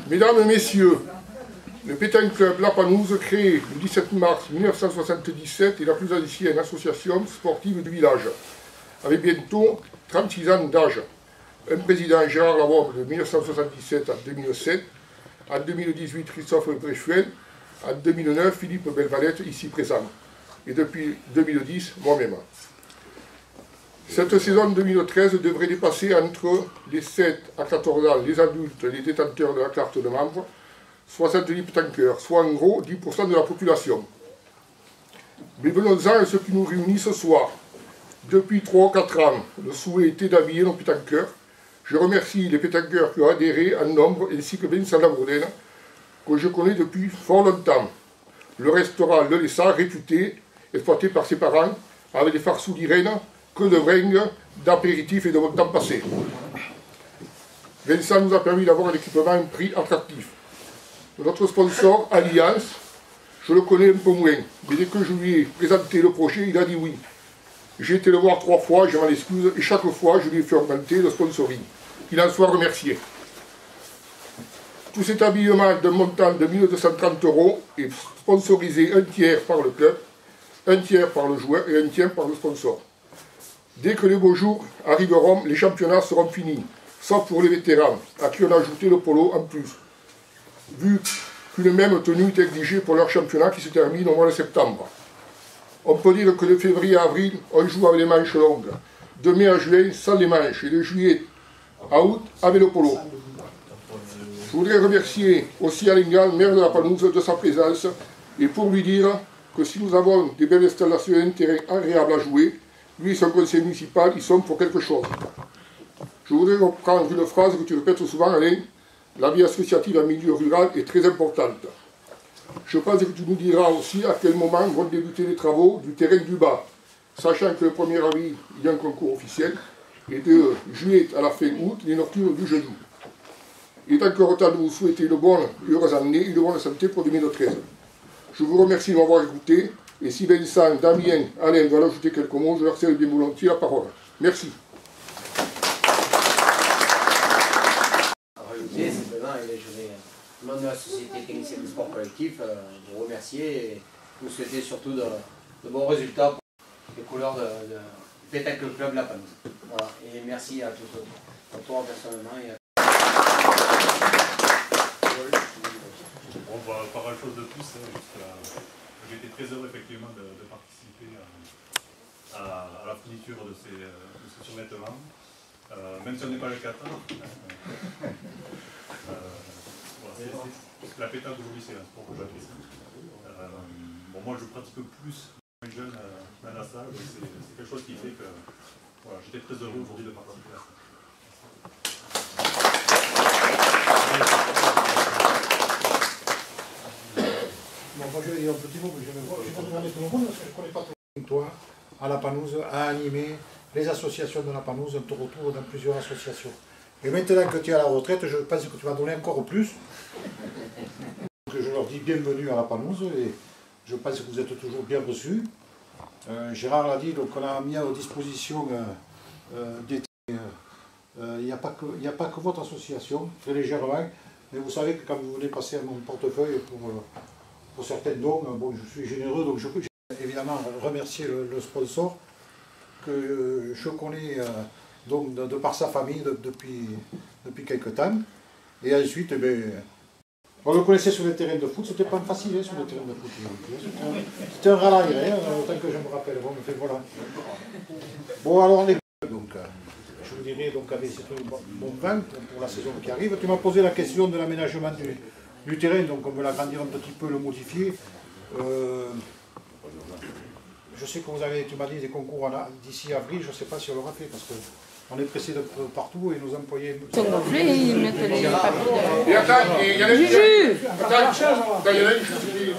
Mesdames et messieurs, le Pétanque Club La Panouse, créé le 17 mars 1977, est la plus ancienne association sportive du village, avec bientôt 36 ans d'âge. Un président, Gérard Laborde, de 1977 à 2007, en 2018 Christophe Bréchuel, en 2009 Philippe Belvalette, ici présent, et depuis 2010 moi-même. Cette saison 2013 devrait dépasser entre les 7 à 14 ans les adultes et les détenteurs de la carte de membre, 70 pétanqueurs, soit en gros 10% de la population. Mais venons-en à ce qui nous réunit ce soir. Depuis 3 ou 4 ans, le souhait était d'habiller nos pétanqueurs. Je remercie les pétanqueurs qui ont adhéré en nombre, ainsi que Vincent Labourdenne, que je connais depuis fort longtemps. Le restaurant Le Lessard, réputé, exploité par ses parents, avec des farceaux d'Irène, que de bringues, d'apéritifs et de bon temps passé. Vincent nous a permis d'avoir un équipement à un prix attractif. Notre sponsor, Alliance, je le connais un peu moins, mais dès que je lui ai présenté le projet, il a dit oui. J'ai été le voir 3 fois, je m'en excuse, et chaque fois, je lui ai fait augmenter le sponsoring. Qu'il en soit remercié. Tout cet habillement d'un montant de 1230 € est sponsorisé un tiers par le club, un tiers par le joueur et un tiers par le sponsor. Dès que les beaux jours arriveront, les championnats seront finis, sauf pour les vétérans, à qui on a ajouté le polo en plus, vu qu'une même tenue est exigée pour leur championnat qui se termine au mois de septembre. On peut dire que de février à avril, on joue avec les manches longues, de mai à juin sans les manches, et de juillet à août avec le polo. Je voudrais remercier aussi Alain Gall, maire de La Panouse, de sa présence, et pour lui dire que si nous avons des belles installations et un terrain agréable à jouer, lui et son conseil municipal, ils sont pour quelque chose. Je voudrais reprendre une phrase que tu répètes souvent, Alain. La vie associative en milieu rural est très importante. Je pense que tu nous diras aussi à quel moment vont débuter les travaux du terrain du bas, sachant que le 1er avril, il y a un concours officiel, et de juillet à la fin août, les nocturnes du jeudi. Il est encore temps de vous souhaiter une bonne et heureuse année et une bonne santé pour 2013. Je vous remercie de m'avoir écouté. Et si Vincent, Damien, Alain veulent ajouter quelques mots, je leur cède bien volontiers la parole. Merci. Simplement, je vais, au nom de la Société technicienne de sport collectif, vous remercier et vous souhaiter surtout de bons résultats pour les couleurs de Pétanque Club La Panouse. Voilà. Et merci à tous, à toi personnellement. Et à... On va pas grand chose de plus. J'ai été très heureux effectivement de participer à la fourniture de ce survêtement, même si on n'est pas le 4 ans. La pétanque aujourd'hui c'est un sport que j'apprécie. Bon, moi je pratique plus que les jeunes dans la salle, c'est quelque chose qui fait que voilà, j'étais très heureux aujourd'hui de participer à ça. Bon, moi je vais dire un petit mot, mais je vais pas demander tout le monde parce que je ne connais pas trop. Toi, à La Panouse, à animer les associations de La Panouse, on te retrouve dans plusieurs associations. Et maintenant que tu es à la retraite, je pense que tu vas donner encore plus. Donc je leur dis bienvenue à La Panouse et je pense que vous êtes toujours bien reçus. Gérard l'a dit, donc on a mis à disposition des... Il n'y a pas que votre association, très légèrement, mais vous savez que quand vous venez passer à mon portefeuille pour certains dons, bon, je suis généreux, donc je peux évidemment remercier le sponsor que je connais donc de par sa famille depuis quelques temps. Et ensuite, on le connaissait sur les terrains de foot, c'était pas facile sur les terrains de foot. C'était un rallier, autant que je me rappelle. Bon, voilà. Bon, alors les donc je vous dirai donc avec ce bon vin pour la saison qui arrive. Tu m'as posé la question de l'aménagement du terrain, donc on veut l'agrandir un petit peu, le modifier. Je sais que vous avez, tu m'as dit, des concours d'ici avril, je ne sais pas si on l'aura fait, parce qu'on est pressé de partout et nos employés... Ils sont gonflés, ils mettent les papiers. Et attends, il y a les Juju. Attends, il y en a une qui se dit...